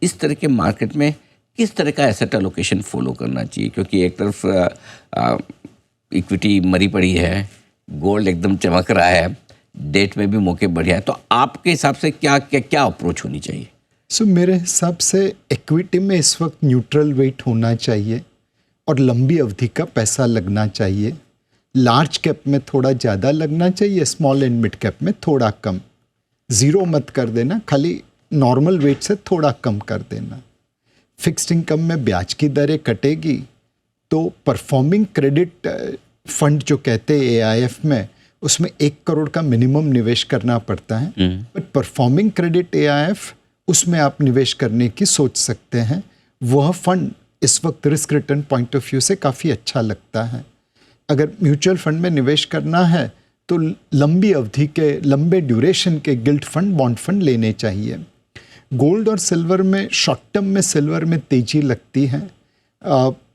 इस तरह के मार्केट में किस तरह का एसेट एलोकेशन फॉलो करना चाहिए? क्योंकि एक तरफ इक्विटी मरी पड़ी है, गोल्ड एकदम चमक रहा है, डेट में भी मौके बढ़िया है, तो आपके हिसाब से क्या क्या क्या अप्रोच होनी चाहिए? मेरे हिसाब से इक्विटी में इस वक्त न्यूट्रल वेट होना चाहिए और लंबी अवधि का पैसा लगना चाहिए। लार्ज कैप में थोड़ा ज़्यादा लगना चाहिए, स्मॉल एंड मिड कैप में थोड़ा कम। ज़ीरो मत कर देना, खाली नॉर्मल वेट से थोड़ा कम कर देना। फिक्स्ड इनकम में ब्याज की दरें कटेगी तो परफॉर्मिंग क्रेडिट फंड जो कहते हैं AIF में, उसमें 1 करोड़ का मिनिमम निवेश करना पड़ता है। बट परफॉर्मिंग क्रेडिट AIF, उसमें आप निवेश करने की सोच सकते हैं। वह फंड इस वक्त risk return point of view से काफ़ी अच्छा लगता है। अगर म्यूचुअल फंड में निवेश करना है तो लंबी अवधि के, लंबे ड्यूरेशन के गिल्ट फंड, बॉन्ड फंड लेने चाहिए। गोल्ड और सिल्वर में, शॉर्ट टर्म में सिल्वर में तेज़ी लगती है।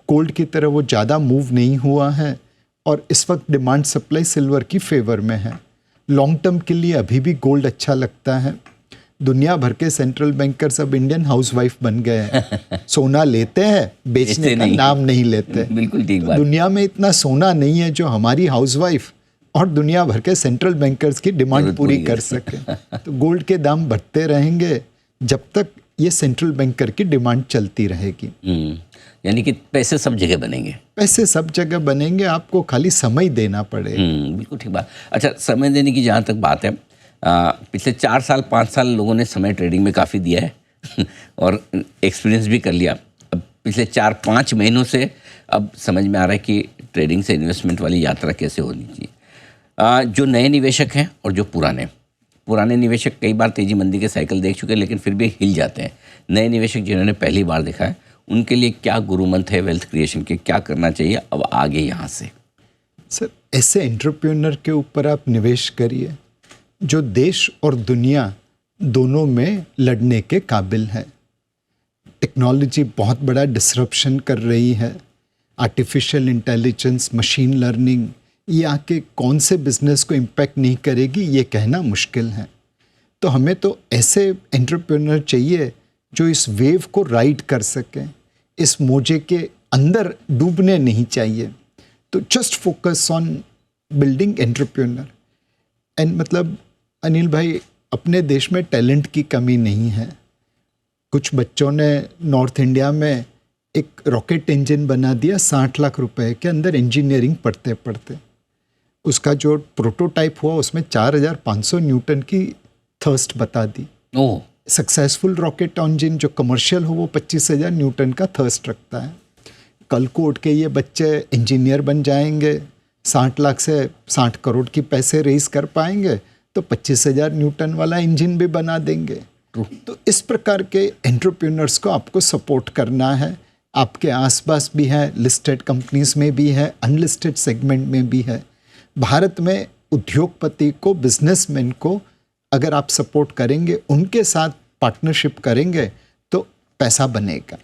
गोल्ड की तरह वो ज़्यादा मूव नहीं हुआ है और इस वक्त डिमांड सप्लाई सिल्वर की फेवर में है। लॉन्ग टर्म के लिए अभी भी गोल्ड अच्छा लगता है। दुनिया भर के सेंट्रल बैंकर्स अब इंडियन हाउसवाइफ बन गए हैं। सोना लेते हैं, बेचने का नाम नहीं लेते। बिल्कुल ठीक बात। दुनिया में इतना सोना नहीं है जो हमारी हाउसवाइफ और दुनिया भर के सेंट्रल बैंकर्स की डिमांड पूरी कर सके। तो गोल्ड के दाम बढ़ते रहेंगे जब तक ये सेंट्रल बैंकर की डिमांड चलती रहेगी। यानी कि पैसे सब जगह बनेंगे। पैसे सब जगह बनेंगे, आपको खाली समय देना पड़ेगा। बिल्कुल ठीक बात। अच्छा, समय देने की जहाँ तक बात है, पिछले 4 साल 5 साल लोगों ने समय ट्रेडिंग में काफ़ी दिया है और एक्सपीरियंस भी कर लिया। अब पिछले 4-5 महीनों से अब समझ में आ रहा है कि ट्रेडिंग से इन्वेस्टमेंट वाली यात्रा कैसे होनी चाहिए। जो नए निवेशक हैं और जो पुराने निवेशक कई बार तेज़ी मंदी के साइकिल देख चुके हैं लेकिन फिर भी हिल जाते हैं। नए निवेशक जिन्होंने पहली बार देखा है, उनके लिए क्या गुरु मंत्र है वेल्थ क्रिएशन के, क्या करना चाहिए अब आगे यहाँ से? सर, ऐसे एंटरप्रेन्योर के ऊपर आप निवेश करिए जो देश और दुनिया दोनों में लड़ने के काबिल है। टेक्नोलॉजी बहुत बड़ा डिसरप्शन कर रही है। आर्टिफिशियल इंटेलिजेंस, मशीन लर्निंग, ये आके कौन से बिजनेस को इम्पैक्ट नहीं करेगी ये कहना मुश्किल है। तो हमें तो ऐसे एंटरप्रेन्योर चाहिए जो इस वेव को राइड कर सकें, इस मोजे के अंदर डूबने नहीं चाहिए। तो just focus on building entrepreneur. And मतलब अनिल भाई, अपने देश में टैलेंट की कमी नहीं है। कुछ बच्चों ने नॉर्थ इंडिया में एक रॉकेट इंजन बना दिया 60 लाख रुपए के अंदर, इंजीनियरिंग पढ़ते पढ़ते। उसका जो प्रोटोटाइप हुआ उसमें 4500 न्यूटन की थर्स्ट बता दी। सक्सेसफुल रॉकेट इंजन जो कमर्शियल हो वो 25,000 न्यूटन का थर्स्ट रखता है। कल को उठ के ये बच्चे इंजीनियर बन जाएंगे, 60 लाख से 60 करोड़ की पैसे रेज कर पाएंगे तो 25,000 न्यूटन वाला इंजन भी बना देंगे। तो इस प्रकार के एंटरप्रेन्योर्स को आपको सपोर्ट करना है। आपके आसपास भी है, लिस्टेड कंपनीज में भी है, अनलिस्टेड सेगमेंट में भी है। भारत में उद्योगपति को, बिजनेसमैन को अगर आप सपोर्ट करेंगे, उनके साथ पार्टनरशिप करेंगे तो पैसा बनेगा।